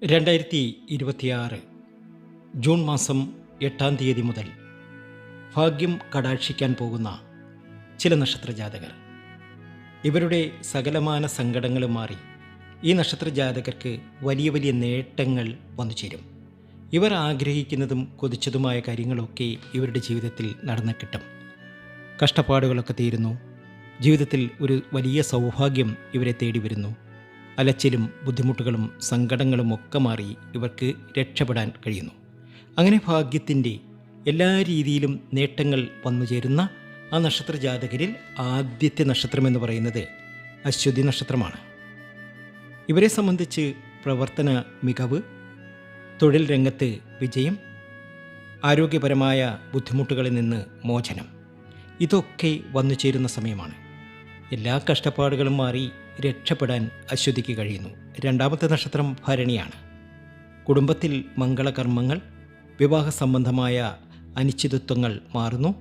2026 June മാസം 8-ാം തീയതി മുതൽ ഭാഗ്യം കടാക്ഷിക്കാൻ പോകുന്ന ചില നക്ഷത്രജാതകർ. ഇവരുടെ സകലമാന സങ്കടങ്ങളും മാറി ഈ നക്ഷത്രജാതകർക്ക് വലിയ വലിയ നേട്ടങ്ങൾ വന്നു ചേരും. ഇവർ ആഗ്രഹിക്കുന്നതും കൊതിച്ചതുമായ കാര്യങ്ങളൊക്കെ ഇവരുടെ ജീവിതത്തിൽ നടന്നു കിട്ടും. കഷ്ടപ്പാടുകളൊക്കെ തീരുന്നു. ജീവിതത്തിൽ ഒരു വലിയ സൗഭാഗ്യം ഇവരെ തേടി വരുന്നു. അലച്ചിലും ബുദ്ധിമുട്ടുകളും സങ്കടങ്ങളും ഒക്കെ മാറി ഇവർക്ക് രക്ഷപ്പെടാൻ കഴിയുന്നു. അങ്ങനെ ഭാഗ്യത്തിൻ്റെ എല്ലാ രീതിയിലും നേട്ടങ്ങൾ വന്നു ചേരുന്ന ആ നക്ഷത്രജാതകരിൽ ആദ്യത്തെ നക്ഷത്രമെന്ന് പറയുന്നത് അശ്വതി നക്ഷത്രമാണ്. ഇവരെ സംബന്ധിച്ച് പ്രവർത്തന മികവ്, തൊഴിൽ രംഗത്ത് വിജയം, ആരോഗ്യപരമായ ബുദ്ധിമുട്ടുകളിൽ നിന്ന് മോചനം, ഇതൊക്കെ വന്നു ചേരുന്ന സമയമാണ്. എല്ലാ കഷ്ടപ്പാടുകളും മാറി രക്ഷപ്പെടാൻ അശ്വതിക്ക് കഴിയുന്നു. രണ്ടാമത്തെ നക്ഷത്രം ഭരണിയാണ്. കുടുംബത്തിൽ മംഗളകർമ്മങ്ങൾ, വിവാഹ സംബന്ധമായ അനിശ്ചിതത്വങ്ങൾ മാറുന്നു.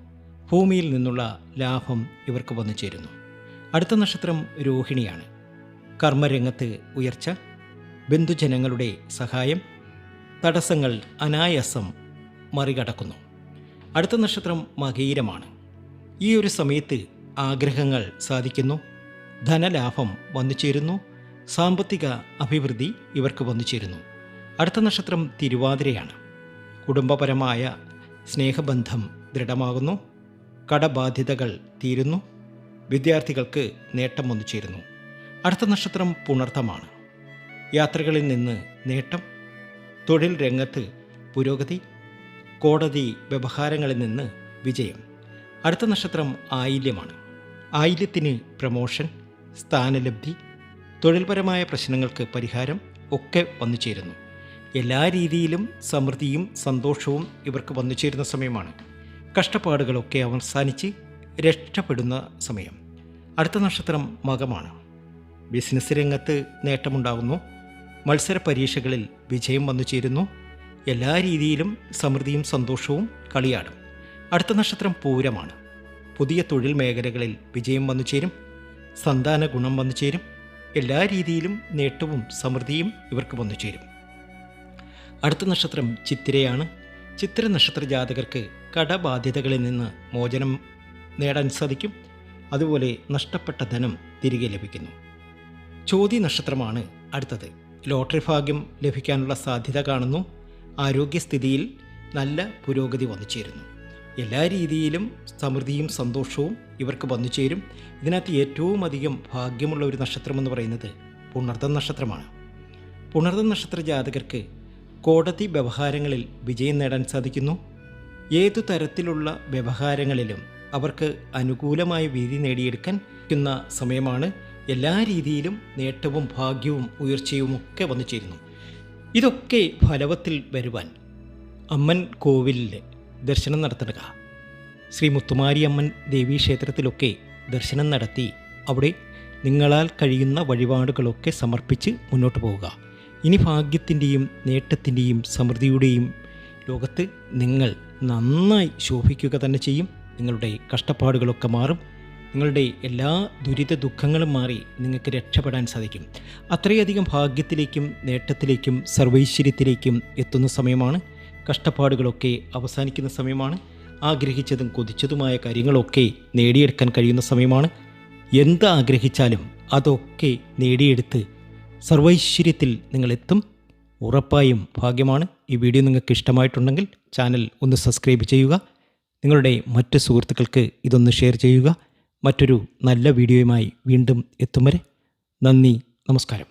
ഭൂമിയിൽ നിന്നുള്ള ലാഭം ഇവർക്ക് വന്നു ചേരുന്നു. അടുത്ത നക്ഷത്രം രോഹിണിയാണ്. കർമ്മരംഗത്ത് ഉയർച്ച, ബന്ധുജനങ്ങളുടെ സഹായം, തടസ്സങ്ങൾ അനായാസം മറികടക്കുന്നു. അടുത്ത നക്ഷത്രം മകയിരമാണ്. ഈ ഒരു സമയത്ത് ആഗ്രഹങ്ങൾ സാധിക്കുന്നു. ധനലാഭം വന്നു ചേരുന്നു. സാമ്പത്തിക അഭിവൃദ്ധി ഇവർക്ക് വന്നു ചേരുന്നു. അടുത്ത നക്ഷത്രം തിരുവാതിരയാണ്. കുടുംബപരമായ സ്നേഹബന്ധം ദൃഢമാകുന്നു. കടബാധ്യതകൾ തീരുന്നു. വിദ്യാർത്ഥികൾക്ക് നേട്ടം വന്നു ചേരുന്നു. അടുത്ത നക്ഷത്രം പുണർത്തമാണ്. യാത്രകളിൽ നിന്ന് നേട്ടം, തൊഴിൽ രംഗത്ത് പുരോഗതി, കോടതി വ്യവഹാരങ്ങളിൽ നിന്ന് വിജയം. അടുത്ത നക്ഷത്രം ആയില്യമാണ്. ആയില്യത്തിന് പ്രമോഷൻ, സ്ഥാനലബ്ധി, തൊഴിൽപരമായ പ്രശ്നങ്ങൾക്ക് പരിഹാരം ഒക്കെ വന്നു ചേരുന്നു. എല്ലാ രീതിയിലും സമൃദ്ധിയും സന്തോഷവും ഇവർക്ക് വന്നു ചേരുന്ന സമയമാണ്. കഷ്ടപ്പാടുകളൊക്കെ അവസാനിച്ച് രക്ഷപ്പെടുന്ന സമയം. അടുത്ത നക്ഷത്രം മകമാണ്. ബിസിനസ് രംഗത്ത് നേട്ടമുണ്ടാകുന്നു. മത്സര പരീക്ഷകളിൽ വിജയം വന്നു ചേരുന്നു. എല്ലാ രീതിയിലും സമൃദ്ധിയും സന്തോഷവും കളിയാടും. അടുത്ത നക്ഷത്രം പൂരമാണ്. പുതിയ തൊഴിൽ മേഖലകളിൽ വിജയം വന്നു ചേരും. സന്താന ഗുണം വന്നു ചേരും. എല്ലാ രീതിയിലും നേട്ടവും സമൃദ്ധിയും ഇവർക്ക് വന്നു ചേരും. അടുത്ത നക്ഷത്രം ചിത്തിരയാണ്. ചിത്തിര നക്ഷത്ര ജാതകർക്ക് കടബാധ്യതകളിൽ നിന്ന് മോചനം നേടാൻ സാധിക്കും. അതുപോലെ നഷ്ടപ്പെട്ട ധനം തിരികെ ലഭിക്കുന്നു. ചോതി നക്ഷത്രമാണ് അടുത്തത്. ലോട്ടറി ഭാഗ്യം ലഭിക്കാനുള്ള സാധ്യത കാണുന്നു. ആരോഗ്യസ്ഥിതിയിൽ നല്ല പുരോഗതി വന്നു ചേരുന്നു. എല്ലാ രീതിയിലും സമൃദ്ധിയും സന്തോഷവും ഇവർക്ക് വന്നു ചേരും. ഇതിനകത്ത് ഏറ്റവും അധികം ഭാഗ്യമുള്ള ഒരു നക്ഷത്രമെന്ന് പറയുന്നത് പുണർതം നക്ഷത്രമാണ്. പുണർതം നക്ഷത്ര ജാതകർക്ക് കോടതി വ്യവഹാരങ്ങളിൽ വിജയം നേടാൻ സാധിക്കുന്നു. ഏതു തരത്തിലുള്ള വ്യവഹാരങ്ങളിലും അവർക്ക് അനുകൂലമായ വിധി നേടിയെടുക്കാൻ പറ്റുന്ന സമയമാണ്. എല്ലാ രീതിയിലും നേട്ടവും ഭാഗ്യവും ഉയർച്ചയും ഒക്കെ വന്നു ചേരുന്നു. ഇതൊക്കെ ഫലവത്തിൽ വരുവാൻ അമ്മൻ കോവിലിൽ ദർശനം നടത്തുക. ശ്രീ മുത്തുമാരിയമ്മൻ ദേവീക്ഷേത്രത്തിലൊക്കെ ദർശനം നടത്തി അവിടെ നിങ്ങളാൽ കഴിയുന്ന വഴിപാടുകളൊക്കെ സമർപ്പിച്ച് മുന്നോട്ട് പോവുക. ഇനി ഭാഗ്യത്തിൻ്റെയും നേട്ടത്തിൻ്റെയും സമൃദ്ധിയുടെയും ലോകത്ത് നിങ്ങൾ നന്നായി ശോഭിക്കുക തന്നെ ചെയ്യും. നിങ്ങളുടെ കഷ്ടപ്പാടുകളൊക്കെ മാറും. നിങ്ങളുടെ എല്ലാ ദുരിത ദുഃഖങ്ങളും മാറി നിങ്ങൾക്ക് രക്ഷപ്പെടാൻ സാധിക്കും. അത്രയധികം ഭാഗ്യത്തിലേക്കും നേട്ടത്തിലേക്കും സർവൈശ്വര്യത്തിലേക്കും എത്തുന്ന സമയമാണ്. കഷ്ടപ്പാടുകളൊക്കെ അവസാനിക്കുന്ന സമയമാണ്. ആഗ്രഹിച്ചതും കൊതിച്ചതുമായ കാര്യങ്ങളൊക്കെ നേടിയെടുക്കാൻ കഴിയുന്ന സമയമാണ്. എന്ത് ആഗ്രഹിച്ചാലും അതൊക്കെ നേടിയെടുത്ത് സർവൈശ്വര്യത്തിൽ നിങ്ങളെത്തും. ഉറപ്പായും ഭാഗ്യമാണ്. ഈ വീഡിയോ നിങ്ങൾക്ക് ഇഷ്ടമായിട്ടുണ്ടെങ്കിൽ ചാനൽ ഒന്ന് സബ്സ്ക്രൈബ് ചെയ്യുക. നിങ്ങളുടെ മറ്റ് സുഹൃത്തുക്കൾക്ക് ഇതൊന്ന് ഷെയർ ചെയ്യുക. മറ്റൊരു നല്ല വീഡിയോയുമായി വീണ്ടും എത്തും വരെ നന്ദി, നമസ്കാരം.